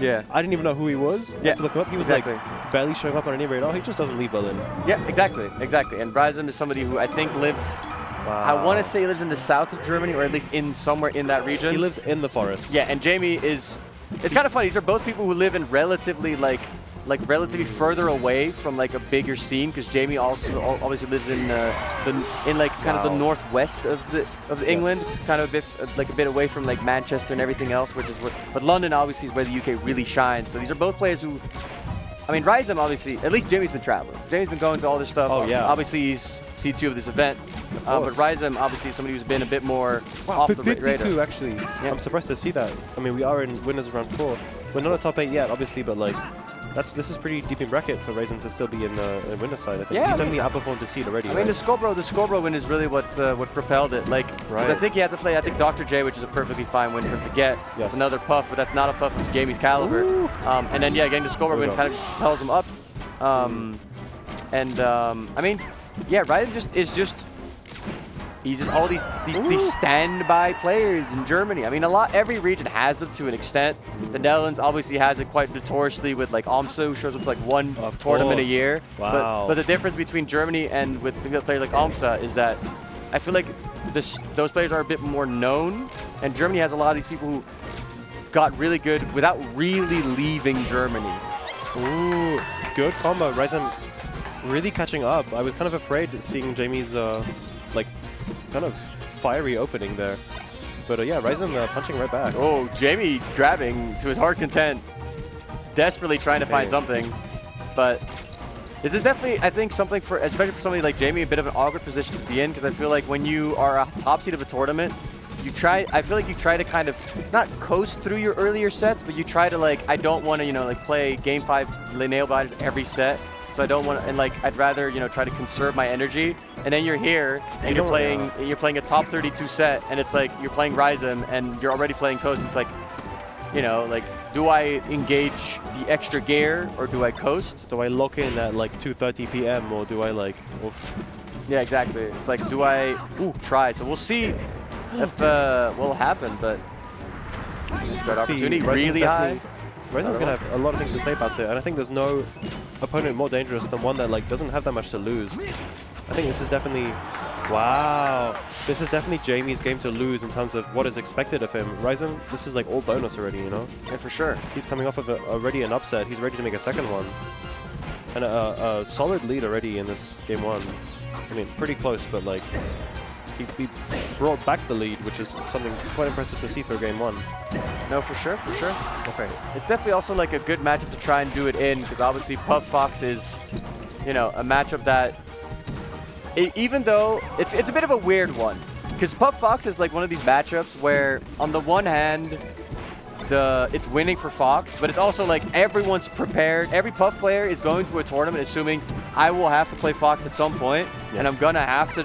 Yeah. I didn't even know who he was. I had to look him up. He was like barely showing up on any radar. He just doesn't leave Berlin. Yeah, exactly. And Raisem is somebody who I think lives. Wow. I want to say he lives in the south of Germany, or at least in somewhere in that region. He lives in the forest. Yeah, and Jamie is. It's kind of funny. These are both people who live in relatively relatively further away from like a bigger scene, because Jamie also obviously lives in like kind of the northwest of England. It's kind of a bit away from like Manchester and everything else, which is where. But London obviously is where the UK really shines. So these are both players who. I mean, Raisem obviously, at least Jamie's been traveling. Jamie's been going to all this stuff. Oh, yeah. Obviously, he's C2 of this event. But Raisem, obviously, is somebody who's been a bit more off the radar. 52, actually. Yeah. I'm surprised to see that. I mean, we are in winners round 4. We're not a top 8 yet, obviously, but like, this is pretty deep in bracket for Raisem to still be in the winner's side. I think he's definitely outperformed the seed already. I mean, the Scobro win is really what propelled it. Like, I think he had to play. I think Dr. J, which is a perfectly fine win for him to get. Yes. It's another puff, but that's not a puff. It's Jamie's caliber. And then getting the Scobro win kind of just propels him up. I mean, Raisem he's just all these standby players in Germany. I mean, every region has them to an extent. The Netherlands obviously has it quite notoriously with like Omso, who shows up to like one tournament a year. Wow. But the difference between Germany and with a player like Omsa is that I feel like those players are a bit more known, and Germany has a lot of these people who got really good without really leaving Germany. Ooh, good combo. Raisem really catching up. I was kind of afraid seeing Jamie's kind of fiery opening there. But Raisem punching right back. Oh, Jamie grabbing to his heart content, desperately trying to find something. But this is definitely, I think, something for, especially for somebody like Jamie, a bit of an awkward position to be in, because I feel like when you are a top seed of a tournament, I feel like you try to kind of, not coast through your earlier sets, but you try to I don't want to, play game 5 nail biters every set. So I don't want to, and I'd rather, try to conserve my energy. And then you're here, and you're playing a top 32 set, and it's like you're playing Raisem, and you're already playing coast. And it's like, do I engage the extra gear, or do I coast? Do I lock in at 2:30 p.m. or do I oof? Yeah, exactly. It's like, do I try? So we'll see if what will happen, but good opportunity, really high. Raisem's going to have a lot of things to say about it, and I think there's no opponent more dangerous than one that doesn't have that much to lose. I think this is definitely, wow, this is definitely Jamie's game to lose in terms of what is expected of him. Raisem, this is all bonus already, Yeah, for sure. He's coming off of already an upset. He's ready to make a second one. And a solid lead already in this game 1. I mean, pretty close, but he brought back the lead, which is something quite impressive to see for game 1. No, for sure. Okay. It's definitely also a good matchup to try and do it in, because obviously Puff Fox is, a matchup that, even though it's a bit of a weird one, because Puff Fox is one of these matchups where on the one hand, it's winning for Fox, but it's also everyone's prepared. Every Puff player is going to a tournament assuming I will have to play Fox at some point, and I'm gonna have to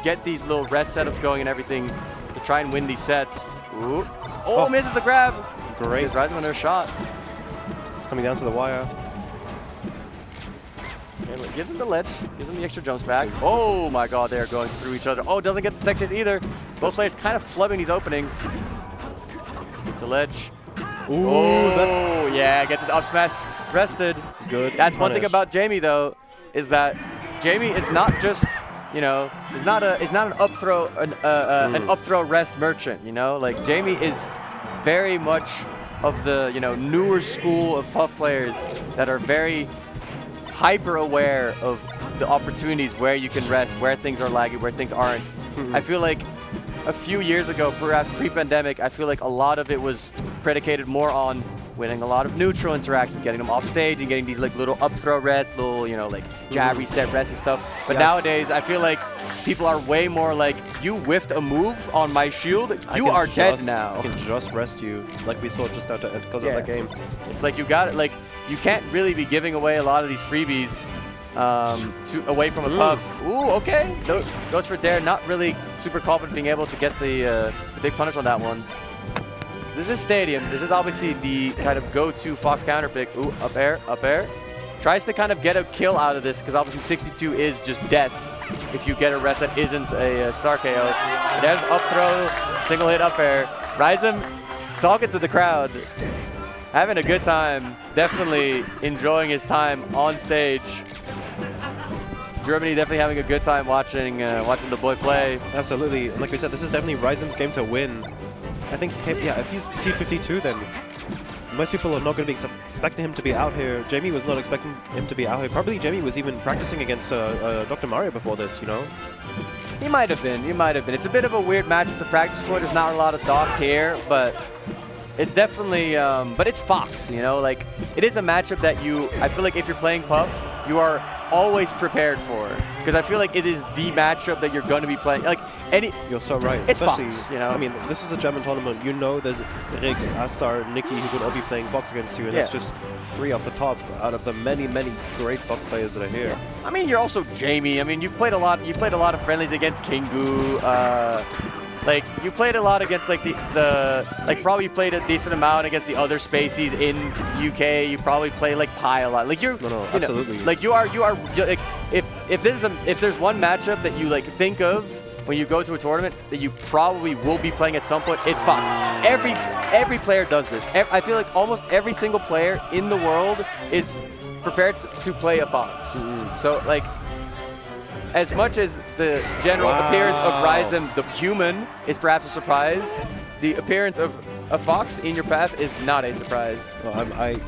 get these little rest setups going and everything to try and win these sets. Ooh. Oh, misses the grab. Great. Raisem under a shot. It's coming down to the wire. And gives him the ledge, gives him the extra jumps back. Oh my god, they're going through each other. Oh, doesn't get the tech chase either. Both players kind of flubbing these openings. Gets a ledge. Ooh, gets his up smash rested. Good. That's one thing about Jamie though, is that Jamie is not just, is not an up throw rest merchant, Jamie is very much of the, newer school of Puff players that are very hyper aware of the opportunities where you can rest, where things are laggy, where things aren't. I feel like a few years ago, perhaps pre-pandemic, I feel like a lot of it was predicated more on winning a lot of neutral interactions, getting them off stage and getting these little up throw rests, little, jab reset rests and stuff. But nowadays, I feel like people are way more you whiffed a move on my shield, you are dead now. I can just rest you, like we saw just after because of that game. It's you got it, you can't really be giving away a lot of these freebies away from a Puff. Ooh, okay. Goes for Dare, not really super confident being able to get the big punish on that one. This is Stadium. This is obviously the kind of go-to Fox counter pick. Ooh, up air, up air. Tries to kind of get a kill out of this, because obviously 62 is just death if you get a rest that isn't a star KO. There's up throw, single hit up air. Raisem talking to the crowd. having a good time. Definitely enjoying his time on stage. Germany definitely having a good time watching the boy play. Absolutely. And like we said, this is definitely Raisem's game to win. I think if he's seed 52, then most people are not going to be expecting him to be out here. Jamie was not expecting him to be out here. Probably Jamie was even practicing against Dr. Mario before this, you know? He might have been. He might have been. It's a bit of a weird matchup to practice for. There's not a lot of docs here, but it's definitely, but it's Fox, you know? Like, it is a matchup that I feel like if you're playing Puff, you are always prepared for, because I feel like it is the matchup that you're going to be playing. Like you're so right. It's especially Fox, you know. I mean, this is a German tournament. You know, there's Riggs, Astar, Nikki who could all be playing Fox against you, and that's just 3 off the top out of the many great Fox players that are here. I mean, you're also Jamie. I mean, you've played a lot. You played a lot of friendlies against Kingu. Like, you played a lot against like probably played a decent amount against the other Spaceys in UK. You probably play like Pi a lot. Like you absolutely. Know, like you're like if there's one matchup that you like think of when you go to a tournament that you probably will be playing at some point, it's Fox. Every player does this. I feel like almost every single player in the world is prepared to play a Fox. So like, as much as the general appearance of Raisem, the human, is perhaps a surprise, the appearance of a Fox in your path is not a surprise.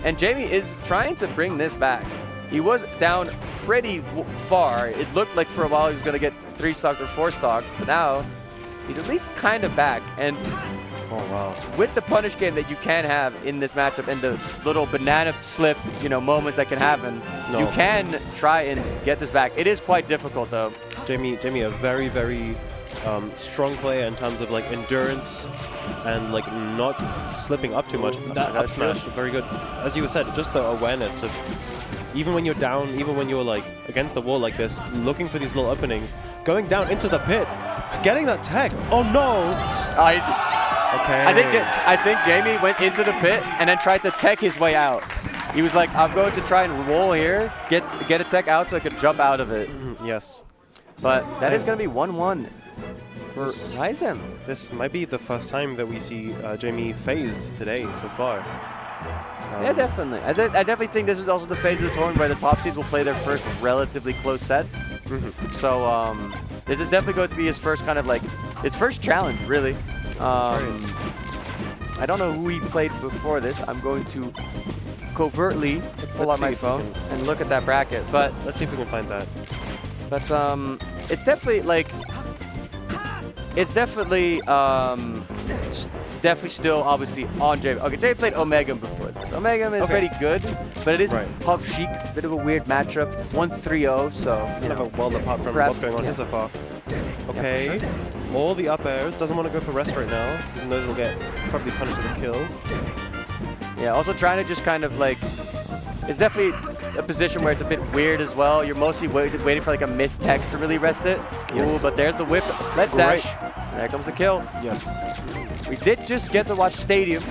And Jamie is trying to bring this back. He was down pretty far. It looked like for a while he was going to get 3 stocks or 4 stocks, but now he's at least kind of back. And with the punish game that you can have in this matchup and the little banana slip, moments that can happen, you can try and get this back. It is quite difficult though. Jamie, a very strong player in terms of like endurance and like not slipping up too much. That up smash, very good. As you said, just the awareness of even when you're down, even when you're like against the wall like this, looking for these little openings, going down into the pit, getting that tech. Oh no! Okay. I think Jamie went into the pit and then tried to tech his way out. He was like, I'm going to try and roll here, get a tech out so I could jump out of it. Yes. But that is going to be 1-1 for Raisem. This might be the first time that we see Jamie phased today so far. Yeah, definitely. I definitely think this is also the phase of the tournament where the top seeds will play their first relatively close sets. So this is definitely going to be his first kind of like, his first challenge, really. I don't know who he played before this. I'm going to covertly pull out my phone and look at that bracket. But let's see if we can find that. But it's definitely like, definitely still obviously on Jamie. Okay, Jamie played Omega before this. Omega is pretty good, but it is Puff Sheik, bit of a weird matchup. 1-3-0, so kind of a world apart from what's going on here so far. Okay, all the up airs. Doesn't want to go for rest right now because he knows he'll get probably punished with a kill. Yeah, also trying to just kind of like, it's definitely a position where it's a bit weird as well. You're mostly waiting for like a missed tech to really rest it. Ooh, but there's the whiff. Let's dash. There comes the kill. Yes. We did just get to watch Stadium,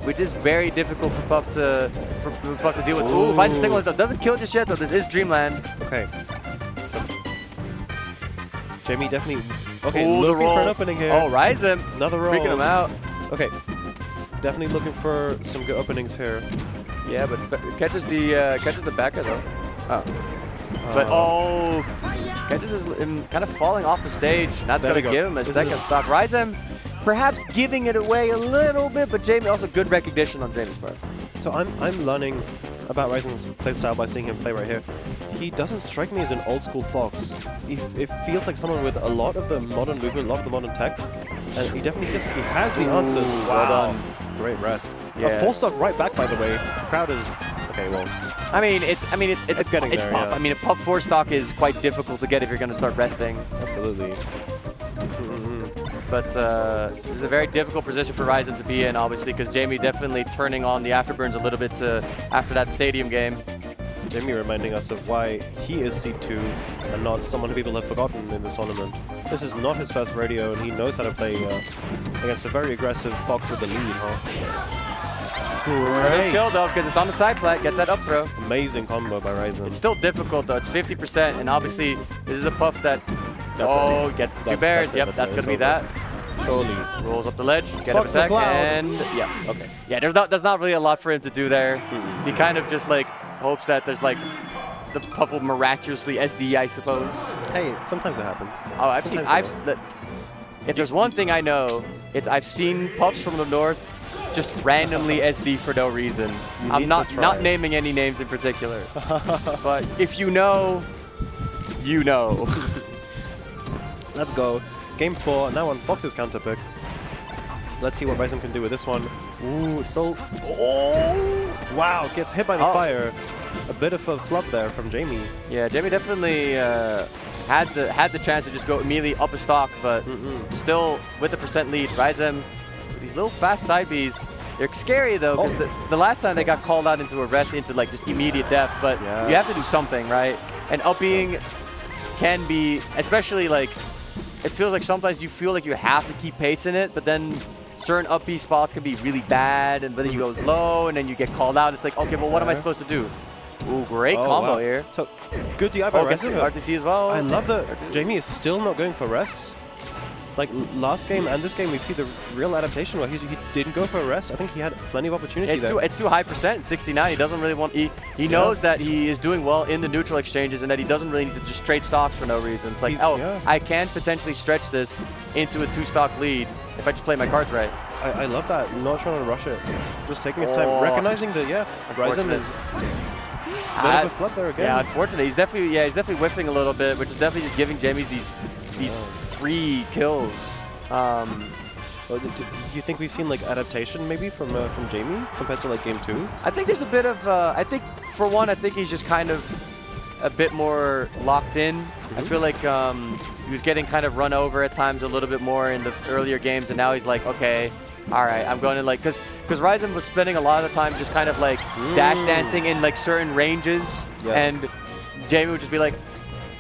which is very difficult for Puff to deal with. Ooh, finds the signal. Doesn't kill just yet though. This is Dreamland. Okay. So Jamie definitely looking for an opening here. Oh, Raisem. Another roll. Freaking him out. Okay. Definitely looking for some good openings here. Yeah, but catches the backer though. But catches is kind of falling off the stage. And that's going to give him a second stock. Raisem perhaps giving it away a little bit, but Jamie also good recognition on Jamie's part. So I'm learning about Raisem's playstyle by seeing him play right here. He doesn't strike me as an old school Fox. It feels like someone with a lot of the modern movement, a lot of the modern tech, and he definitely feels like he has the answers. Wow. Well done. Great rest. Yeah. A 4-stock right back, by the way. Crowd is okay. Well, I mean, it's getting there, Puff. yeah. I mean, a Puff 4-stock is quite difficult to get if you're going to start resting. Absolutely. But this is a very difficult position for Raisem to be in, obviously, because Jamie definitely turning on the afterburns a little bit after that Stadium game. Jamie reminding us of why he is seed 2 and not someone who people have forgotten in this tournament. This is not his first rodeo, and he knows how to play against a very aggressive Fox with the lead, huh? Great kill though, because it's on the side plat, gets that up throw. Amazing combo by Raisem. It's still difficult though, it's 50%, and obviously this is a Puff that gets 2 bears. Yep, that's going to be that. Surely. Rolls up the ledge, get Fox up attack, McCloud. and yeah. Okay. Yeah, there's not really a lot for him to do there. He kind of just like hopes that there's like the puff will miraculously SD, I suppose. Hey, sometimes it happens. Oh, if there's one thing I know, it's I've seen puffs from the north just randomly SD for no reason. I'm not naming any names in particular. But if you know, you know. Let's go. Game 4, now on Fox's counter pick. Let's see what Raisem can do with this one. Ooh, still. Oh! Wow, gets hit by the fire. A bit of a flub there from Jamie. Yeah, Jamie definitely had the chance to just go immediately up a stock, but still with the percent lead. Raisem, these little fast side Bs, they're scary though, because the last time they got called out into a rest into like just immediate death, but you have to do something, right? And up being can be, especially like, it feels like sometimes you feel like you have to keep pacing it, but then certain up B spots can be really bad, and then you go low, and then you get called out. It's like, okay, well, what am I supposed to do? Ooh, great combo here. So, good DI by Raisem. RTC as well. I love that Jamie is still not going for rests. Like last game and this game, we've seen the real adaptation where he didn't go for a rest. I think he had plenty of opportunity there. It's too high percent, 69. He doesn't really want. He knows that he is doing well in the neutral exchanges and that he doesn't really need to just trade stocks for no reason. It's like, I can potentially stretch this into a 2-stock lead if I just play my cards right. I love that. Not trying to rush it. Just taking his time, recognizing that Raisem is a bit of a flub there again. Yeah, unfortunately, he's definitely whiffing a little bit, which is definitely just giving Jamie these free kills. Do you think we've seen like adaptation maybe from Jamie compared to like game 2? I think there's a bit of. I think for one, I think he's just kind of a bit more locked in. I feel like he was getting kind of run over at times a little bit more in the earlier games, and now he's like, okay, all right, I'm going to like, because Raisem was spending a lot of the time just kind of like dash dancing in like certain ranges, and Jamie would just be like,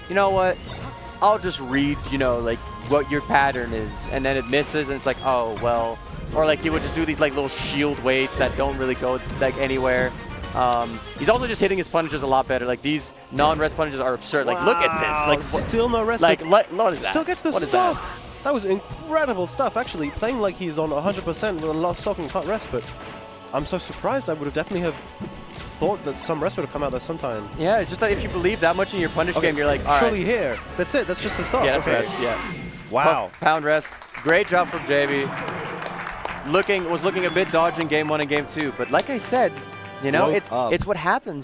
you know what, I'll just read, you know, like what your pattern is, and then it misses, and it's like, oh well, or like he would just do these like little shield weights that don't really go like anywhere. He's also just hitting his punishes a lot better. Like these non-rest punishes are absurd. Like look at this. Like still no rest. Like what is that? Still gets the stock. That was incredible stuff. Actually, playing like he's on 100% with a lot of stock and can't rest. But I'm so surprised. I would have definitely have thought that some rest would have come out there sometime. Yeah, it's just that if you believe that much in your punish game, you're like, all right. Surely here. That's it. That's just the stock. Yeah, that's rest. Yeah. Wow. Pound rest. Great job from JB. Was looking a bit dodgy in game 1 and game 2, but like I said, you know, it's what happens.